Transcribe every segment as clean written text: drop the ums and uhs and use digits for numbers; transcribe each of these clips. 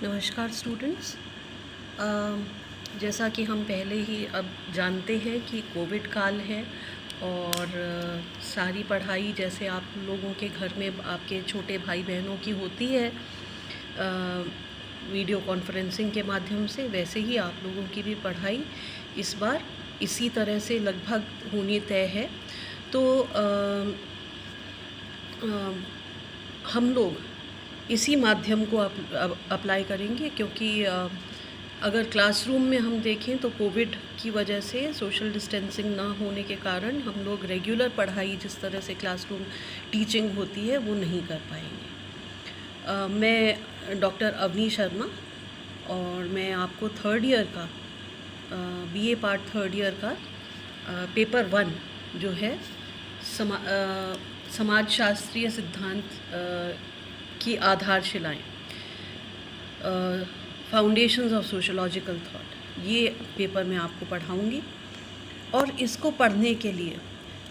नमस्कार स्टूडेंट्स। जैसा कि हम पहले ही अब जानते हैं कि कोविड काल है और सारी पढ़ाई जैसे आप लोगों के घर में आपके छोटे भाई बहनों की होती है वीडियो कॉन्फ्रेंसिंग के माध्यम से, वैसे ही आप लोगों की भी पढ़ाई इस बार इसी तरह से लगभग होनी तय है। तो हम लोग इसी माध्यम को अप्लाई करेंगे, क्योंकि अगर क्लासरूम में हम देखें तो कोविड की वजह से सोशल डिस्टेंसिंग ना होने के कारण हम लोग रेगुलर पढ़ाई जिस तरह से क्लासरूम टीचिंग होती है वो नहीं कर पाएंगे। मैं डॉक्टर अवनी शर्मा और मैं आपको थर्ड ईयर का बीए पार्ट थर्ड ईयर का पेपर 1 जो है समाज शास्त्रीय सिद्धांत की आधारशिलाएं, फाउंडेशंस ऑफ सोशोलॉजिकल थॉट, ये पेपर मैं आपको पढ़ाऊंगी। और इसको पढ़ने के लिए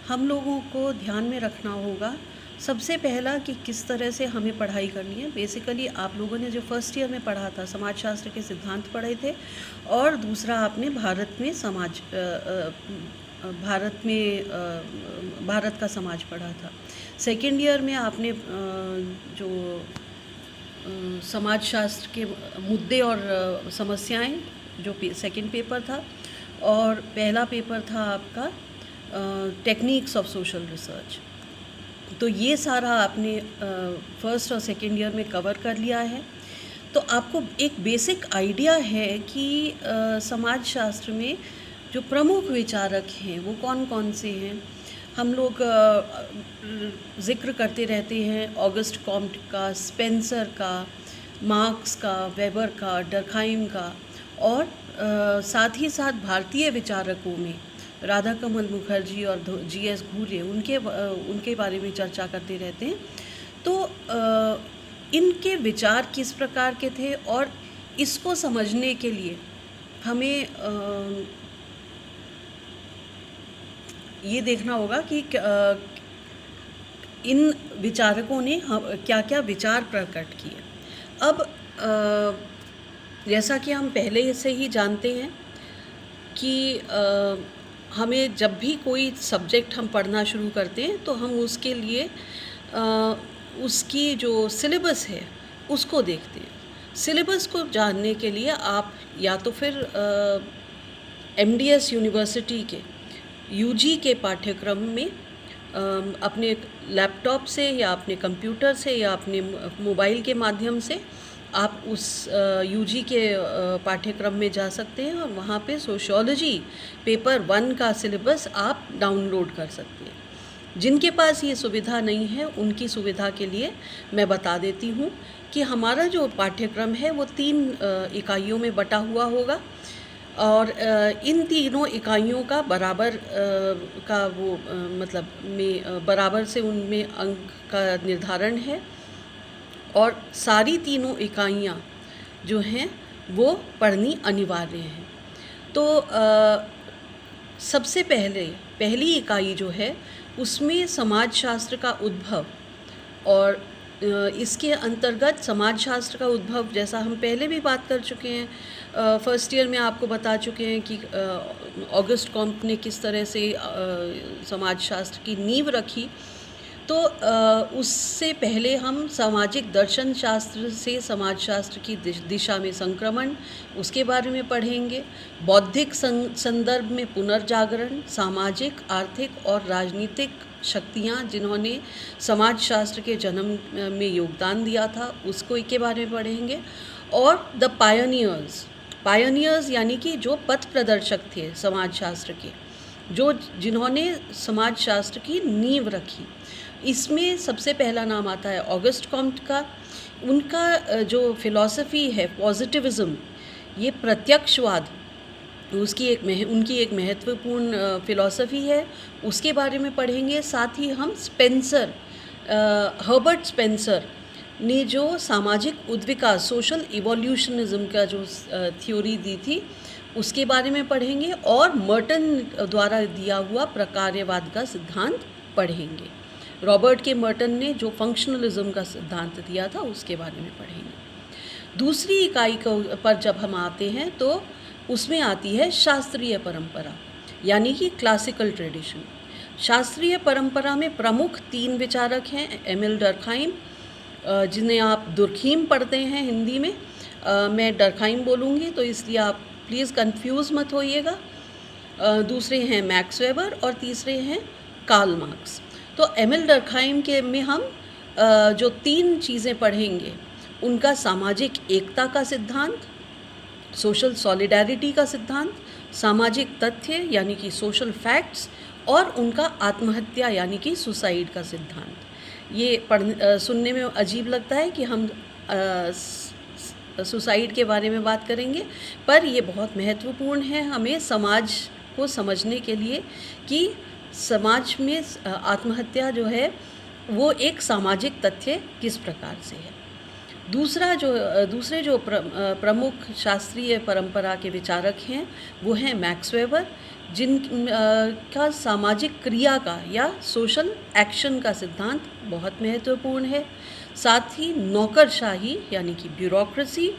हम लोगों को ध्यान में रखना होगा सबसे पहला कि किस तरह से हमें पढ़ाई करनी है। बेसिकली आप लोगों ने जो फर्स्ट ईयर में पढ़ा था समाजशास्त्र के सिद्धांत पढ़े थे, और दूसरा आपने भारत का समाज पढ़ा था। सेकेंड ईयर में आपने जो समाजशास्त्र के मुद्दे और समस्याएं जो सेकेंड पेपर था, और पहला पेपर था आपका टेक्निक्स ऑफ सोशल रिसर्च। तो ये सारा आपने फर्स्ट और सेकेंड ईयर में कवर कर लिया है। तो आपको एक बेसिक आइडिया है कि समाजशास्त्र में जो प्रमुख विचारक हैं वो कौन कौन से हैं। हम लोग जिक्र करते रहते हैं ऑगस्ट कॉम्ट का, स्पेंसर का, मार्क्स का, वेबर का, डर्कहाइम का, और साथ ही साथ भारतीय विचारकों में राधाकमल मुखर्जी और जीएस घुरे, उनके बारे में चर्चा करते रहते हैं। तो इनके विचार किस प्रकार के थे, और इसको समझने के लिए हमें ये देखना होगा कि इन विचारकों ने क्या क्या विचार प्रकट किए। अब जैसा कि हम पहले से ही जानते हैं कि हमें जब भी कोई सब्जेक्ट हम पढ़ना शुरू करते हैं तो हम उसके लिए उसकी जो सिलेबस है उसको देखते हैं। सिलेबस को जानने के लिए आप या तो फिर एमडीएस यूनिवर्सिटी के यूजी के पाठ्यक्रम में अपने लैपटॉप से या अपने कंप्यूटर से या अपने मोबाइल के माध्यम से आप उस यूजी के पाठ्यक्रम में जा सकते हैं, और वहाँ पे सोशियोलॉजी पेपर 1 का सिलेबस आप डाउनलोड कर सकते हैं। जिनके पास ये सुविधा नहीं है उनकी सुविधा के लिए मैं बता देती हूँ कि हमारा जो पाठ्यक्रम है वो 3 इकाइयों में बटा हुआ होगा, और इन तीनों इकाइयों का बराबर का वो मतलब में बराबर से उनमें अंक का निर्धारण है, और सारी तीनों इकाइयाँ जो हैं वो पढ़नी अनिवार्य है। तो सबसे पहली इकाई जो है उसमें समाजशास्त्र का उद्भव, और इसके अंतर्गत समाजशास्त्र का उद्भव जैसा हम पहले भी बात कर चुके हैं, फर्स्ट ईयर में आपको बता चुके हैं कि ऑगस्ट कॉम्ट ने किस तरह से समाजशास्त्र की नींव रखी। तो उससे पहले हम सामाजिक दर्शन शास्त्र से समाजशास्त्र की दिशा में संक्रमण, उसके बारे में पढ़ेंगे। बौद्धिक संदर्भ में पुनर्जागरण, सामाजिक, आर्थिक और राजनीतिक शक्तियाँ जिन्होंने समाजशास्त्र के जन्म में योगदान दिया था उसको के बारे में पढ़ेंगे। और द पायनियर्स यानी कि जो पथ प्रदर्शक थे समाजशास्त्र के, जिन्होंने समाजशास्त्र की नींव रखी। इसमें सबसे पहला नाम आता है ऑगस्ट कॉम्ट का। उनका जो फिलॉसफी है पॉजिटिविज्म, ये प्रत्यक्षवाद, उनकी एक महत्वपूर्ण फिलॉसफी है, उसके बारे में पढ़ेंगे। साथ ही हम हर्बर्ट स्पेंसर ने जो सामाजिक उद्विकास, सोशल इवोल्यूशनिज्म का जो थ्योरी दी थी उसके बारे में पढ़ेंगे, और मर्टन द्वारा दिया हुआ प्रकार्यवाद का सिद्धांत पढ़ेंगे। रॉबर्ट के मर्टन ने जो फंक्शनलिज्म का सिद्धांत दिया था उसके बारे में पढ़ेंगे। दूसरी इकाई को पर जब हम आते हैं तो उसमें आती है शास्त्रीय परंपरा, यानी कि क्लासिकल ट्रेडिशन। शास्त्रीय परंपरा में प्रमुख 3 विचारक हैं, एमिल डर्कहाइम, जिन्हें आप दुर्खीम पढ़ते हैं हिंदी में, मैं डर्कहाइम बोलूँगी तो इसलिए आप प्लीज़ कंफ्यूज मत होइएगा। दूसरे हैं मैक्स वेबर और तीसरे हैं कार्ल मार्क्स। तो एमिल डर्कहाइम के में हम जो 3 चीज़ें पढ़ेंगे, उनका सामाजिक एकता का सिद्धांत, सोशल सॉलिडारिटी का सिद्धांत, सामाजिक तथ्य यानी कि सोशल फैक्ट्स, और उनका आत्महत्या यानी कि सुसाइड का सिद्धांत। ये सुनने में अजीब लगता है कि हम सुसाइड के बारे में बात करेंगे, पर ये बहुत महत्वपूर्ण है हमें समाज को समझने के लिए कि समाज में आत्महत्या जो है वो एक सामाजिक तथ्य किस प्रकार से है। दूसरे जो प्रमुख शास्त्रीय परंपरा के विचारक हैं वो हैं मैक्स वेबर, जिन का सामाजिक क्रिया का या सोशल एक्शन का सिद्धांत बहुत महत्वपूर्ण है। साथ ही नौकरशाही यानी कि ब्यूरोक्रेसी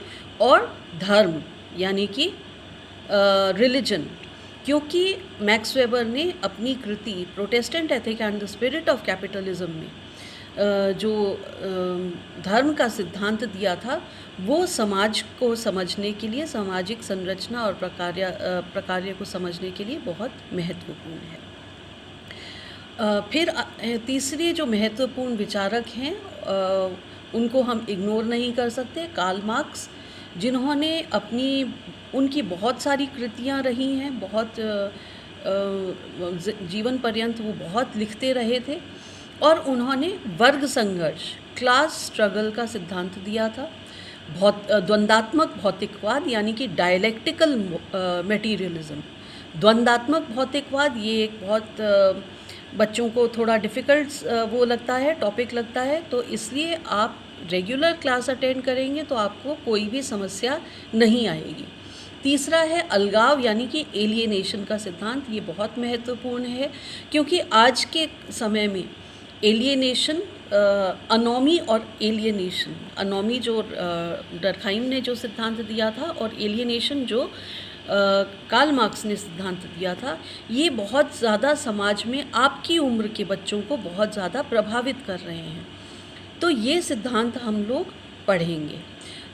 और धर्म यानी कि रिलीजन, क्योंकि मैक्स वेबर ने अपनी कृति Protestant ethic and the spirit of capitalism में जो धर्म का सिद्धांत दिया था वो समाज को समझने के लिए, सामाजिक संरचना और प्रकार्य को समझने के लिए बहुत महत्वपूर्ण है। फिर तीसरे जो महत्वपूर्ण विचारक हैं उनको हम इग्नोर नहीं कर सकते, कार्ल मार्क्स, जिन्होंने उनकी बहुत सारी कृतियाँ रही हैं, बहुत जीवन पर्यंत वो बहुत लिखते रहे थे, और उन्होंने वर्ग संघर्ष, क्लास स्ट्रगल का सिद्धांत दिया था। द्वंदात्मक भौतिकवाद यानी कि डायलेक्टिकल मटेरियलिज्म। द्वंदात्मक भौतिकवाद ये एक बहुत बच्चों को थोड़ा डिफ़िकल्ट वो लगता है, टॉपिक लगता है, तो इसलिए आप रेगुलर क्लास अटेंड करेंगे तो आपको कोई भी समस्या नहीं आएगी। तीसरा है अलगाव यानी कि एलियनेशन का सिद्धांत। ये बहुत महत्वपूर्ण है क्योंकि आज के समय में एलियनेशन, अनोमी और एलियनेशन, अनोमी जो डर्कहाइम ने जो सिद्धांत दिया था और एलियनेशन जो कार्ल मार्क्स ने सिद्धांत दिया था, ये बहुत ज़्यादा समाज में आपकी उम्र के बच्चों को बहुत ज़्यादा प्रभावित कर रहे हैं। तो ये सिद्धांत हम लोग पढ़ेंगे।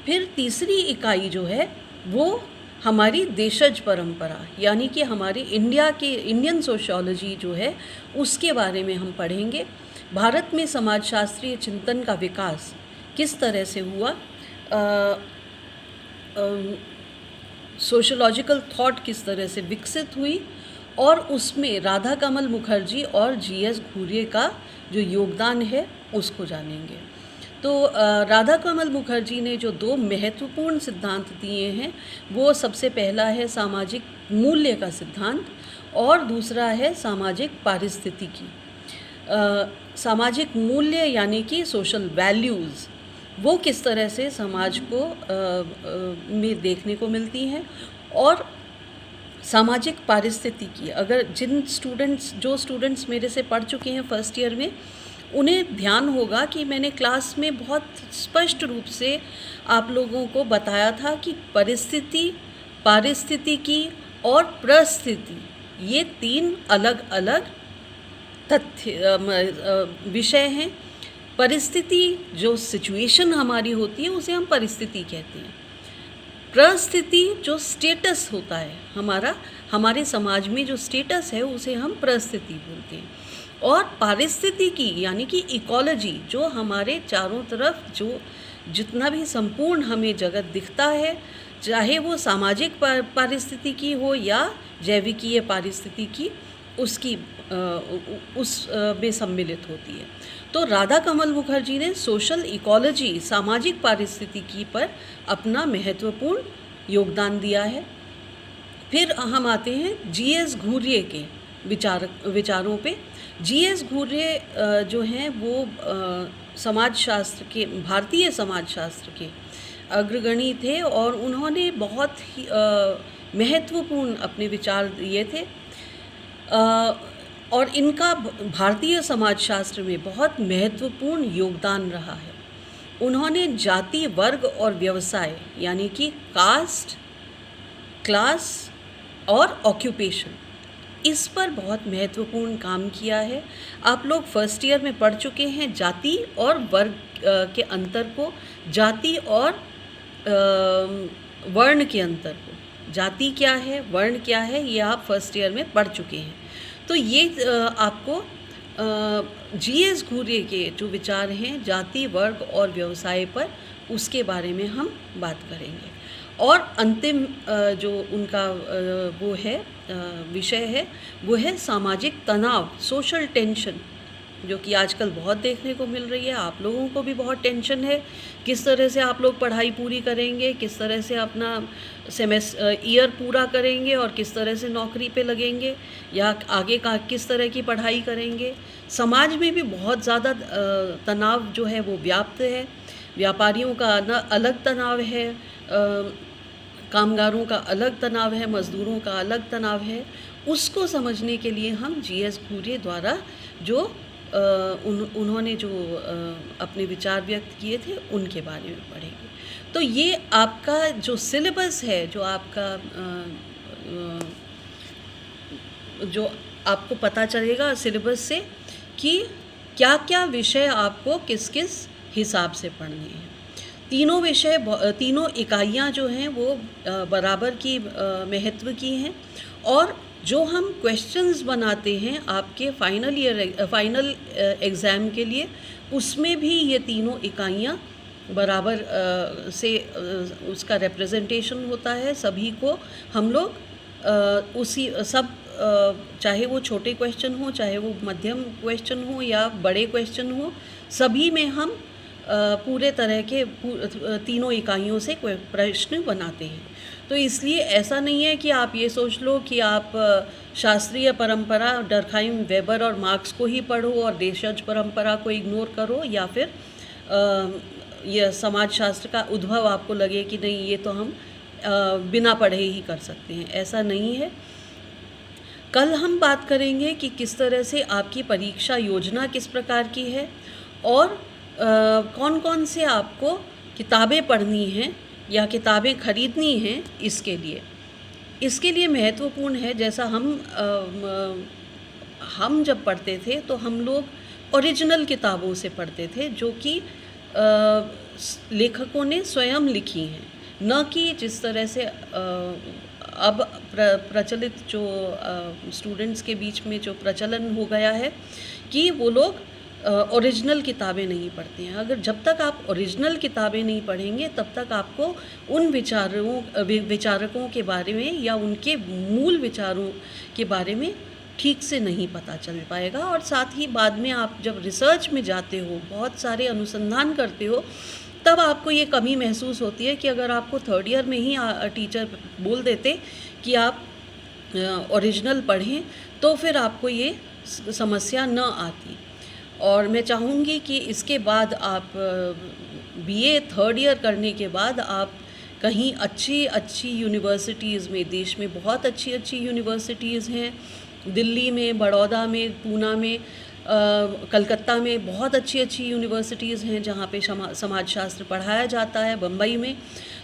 फिर तीसरी इकाई जो है वो हमारी देशज परंपरा यानी कि हमारी इंडियन सोशियोलॉजी जो है उसके बारे में हम पढ़ेंगे। भारत में समाजशास्त्रीय चिंतन का विकास किस तरह से हुआ, सोशोलॉजिकल थॉट किस तरह से विकसित हुई, और उसमें राधा कमल मुखर्जी और जीएस घुरिये का जो योगदान है उसको जानेंगे। तो राधा कमल मुखर्जी ने जो 2 महत्वपूर्ण सिद्धांत दिए हैं वो सबसे पहला है सामाजिक मूल्य का सिद्धांत और दूसरा है सामाजिक पारिस्थितिकी। सामाजिक मूल्य यानी कि सोशल वैल्यूज़ वो किस तरह से समाज को में देखने को मिलती हैं, और सामाजिक पारिस्थितिकी, अगर जो स्टूडेंट्स मेरे से पढ़ चुके हैं फर्स्ट ईयर में, उन्हें ध्यान होगा कि मैंने क्लास में बहुत स्पष्ट रूप से आप लोगों को बताया था कि परिस्थिति, पारिस्थितिकी और परिस्थिति ये 3 अलग अलग तथ्य विषय हैं। परिस्थिति जो सिचुएशन हमारी होती है उसे हम परिस्थिति कहते हैं। परिस्थिति जो स्टेटस होता है हमारे समाज में जो स्टेटस है उसे हम परिस्थिति बोलते हैं। और पारिस्थितिकी यानी कि इकोलॉजी जो हमारे चारों तरफ जो जितना भी संपूर्ण हमें जगत दिखता है, चाहे वो सामाजिक पारिस्थितिकी हो या जैविकीय पारिस्थितिकी, उसकी उस में सम्मिलित होती है। तो राधा कमल मुखर्जी ने सोशल इकोलॉजी, सामाजिक पारिस्थितिकी पर अपना महत्वपूर्ण योगदान दिया है। फिर हम आते हैं जीएस घुरिये के विचारों पे। जीएस घुरिये जो हैं वो समाजशास्त्र के, भारतीय समाजशास्त्र के अग्रगणी थे और उन्होंने बहुत ही महत्वपूर्ण अपने विचार दिए थे, और इनका भारतीय समाजशास्त्र में बहुत महत्वपूर्ण योगदान रहा है। उन्होंने जाति, वर्ग और व्यवसाय यानी कि कास्ट, क्लास और ऑक्यूपेशन, इस पर बहुत महत्वपूर्ण काम किया है। आप लोग फर्स्ट ईयर में पढ़ चुके हैं जाति और वर्ग के अंतर को, जाति और वर्ण के अंतर को। जाति क्या है, वर्ण क्या है, ये आप फर्स्ट ईयर में पढ़ चुके हैं। तो ये आपको जीएस घूरे के जो विचार हैं जाति, वर्ग और व्यवसाय पर, उसके बारे में हम बात करेंगे। और अंतिम जो उनका वो है विषय है, वो है सामाजिक तनाव, सोशल टेंशन, जो कि आजकल बहुत देखने को मिल रही है। आप लोगों को भी बहुत टेंशन है, किस तरह से आप लोग पढ़ाई पूरी करेंगे, किस तरह से अपना ईयर पूरा करेंगे और किस तरह से नौकरी पे लगेंगे या आगे का किस तरह की पढ़ाई करेंगे। समाज में भी बहुत ज़्यादा तनाव जो है वो व्याप्त है। व्यापारियों का अलग तनाव है, कामगारों का अलग तनाव है, मज़दूरों का अलग तनाव है। उसको समझने के लिए हम जीएस घूरे द्वारा जो उन्होंने जो अपने विचार व्यक्त किए थे उनके बारे में पढ़ेंगे। तो ये आपका जो सिलेबस है, जो आपका जो आपको पता चलेगा सिलेबस से कि क्या क्या विषय आपको किस किस हिसाब से पढ़ने हैं। तीनों विषय, तीनों इकाइयाँ जो हैं वो बराबर की महत्व की हैं। और जो हम क्वेश्चंस बनाते हैं आपके फाइनल एग्ज़ाम के लिए, उसमें भी ये तीनों इकाइयाँ बराबर से उसका रिप्रेजेंटेशन होता है। सभी को हम लोग उसी सब चाहे वो छोटे क्वेश्चन हो, चाहे वो मध्यम क्वेश्चन हो या बड़े क्वेश्चन हो, सभी में हम पूरे तरह के तीनों इकाइयों से प्रश्न बनाते हैं। तो इसलिए ऐसा नहीं है कि आप ये सोच लो कि आप शास्त्रीय परंपरा, डर्कहाइम, वेबर और मार्क्स को ही पढ़ो और देशज परंपरा को इग्नोर करो, या फिर यह समाजशास्त्र का उद्भव आपको लगे कि नहीं ये तो हम बिना पढ़े ही कर सकते हैं। ऐसा नहीं है। कल हम बात करेंगे कि किस तरह से आपकी परीक्षा योजना किस प्रकार की है और कौन कौन से आपको किताबें पढ़नी हैं या किताबें खरीदनी हैं। इसके लिए महत्वपूर्ण है, जैसा हम जब पढ़ते थे तो हम लोग ओरिजिनल किताबों से पढ़ते थे, जो कि लेखकों ने स्वयं लिखी हैं, न कि जिस तरह से अब प्रचलित जो स्टूडेंट्स के बीच में जो प्रचलन हो गया है कि वो लोग ओरिजिनल किताबें नहीं पढ़ते हैं। अगर जब तक आप ओरिजिनल किताबें नहीं पढ़ेंगे तब तक आपको उन विचारकों के बारे में या उनके मूल विचारों के बारे में ठीक से नहीं पता चल पाएगा। और साथ ही बाद में आप जब रिसर्च में जाते हो, बहुत सारे अनुसंधान करते हो, तब आपको ये कमी महसूस होती है कि अगर आपको थर्ड ईयर में ही टीचर बोल देते कि आप ओरिजिनल पढ़ें तो फिर आपको ये समस्या न आती। और मैं चाहूँगी कि इसके बाद आप बीए थर्ड ईयर करने के बाद आप कहीं अच्छी यूनिवर्सिटीज़ में, देश में बहुत अच्छी यूनिवर्सिटीज़ हैं, दिल्ली में, बड़ौदा में, पूना में, कलकत्ता में बहुत अच्छी यूनिवर्सिटीज़ हैं जहाँ पे समाजशास्त्र पढ़ाया जाता है, बम्बई में।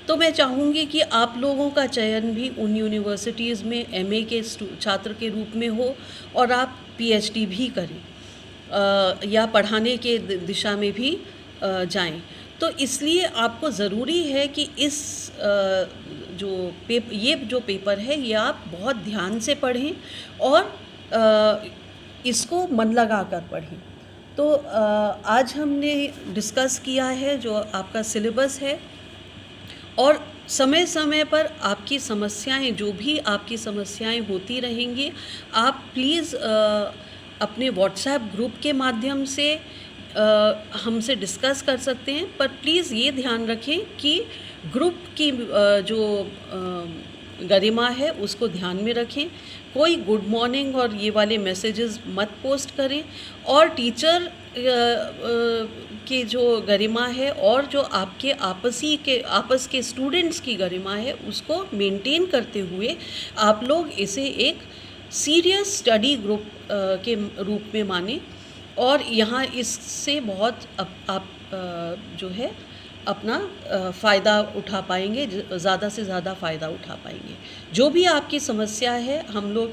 तो मैं चाहूँगी कि आप लोगों का चयन भी उन यूनिवर्सिटीज़ में एमए के छात्र के रूप में हो और आप पीएचडी भी करें या पढ़ाने के दिशा में भी जाएं। तो इसलिए आपको ज़रूरी है कि इस ये जो पेपर है ये आप बहुत ध्यान से पढ़ें और इसको मन लगा कर पढ़ें। तो आज हमने डिस्कस किया है जो आपका सिलेबस है, और समय समय पर आपकी समस्याएं, जो भी आपकी समस्याएं होती रहेंगी, आप प्लीज़ अपने व्हाट्सएप ग्रुप के माध्यम से हमसे डिस्कस कर सकते हैं। पर प्लीज़ ये ध्यान रखें कि ग्रुप की जो गरिमा है उसको ध्यान में रखें। कोई गुड मॉर्निंग और ये वाले मैसेजेस मत पोस्ट करें, और टीचर की जो गरिमा है और जो आपके आपस के स्टूडेंट्स की गरिमा है उसको मेंटेन करते हुए आप लोग इसे एक सीरियस स्टडी ग्रुप के रूप में माने। और यहाँ इससे बहुत जो है अपना फ़ायदा उठा पाएंगे, ज़्यादा से ज़्यादा फ़ायदा उठा पाएंगे। जो भी आपकी समस्या है, हम लोग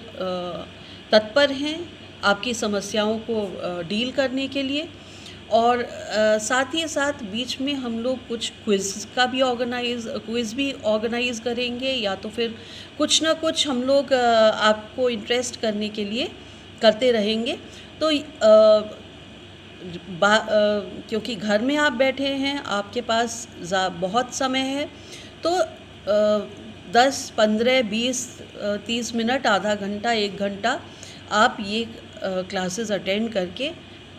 तत्पर हैं आपकी समस्याओं को डील करने के लिए। और साथ ही साथ बीच में हम लोग कुछ क्विज़ भी ऑर्गेनाइज़ करेंगे, या तो फिर कुछ ना कुछ हम लोग आपको इंटरेस्ट करने के लिए करते रहेंगे। तो क्योंकि घर में आप बैठे हैं, आपके पास बहुत समय है, तो 10, 15, 20, 30 मिनट, आधा घंटा, 1 घंटा आप ये क्लासेस अटेंड करके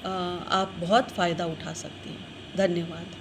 आप बहुत फ़ायदा उठा सकते हैं। धन्यवाद।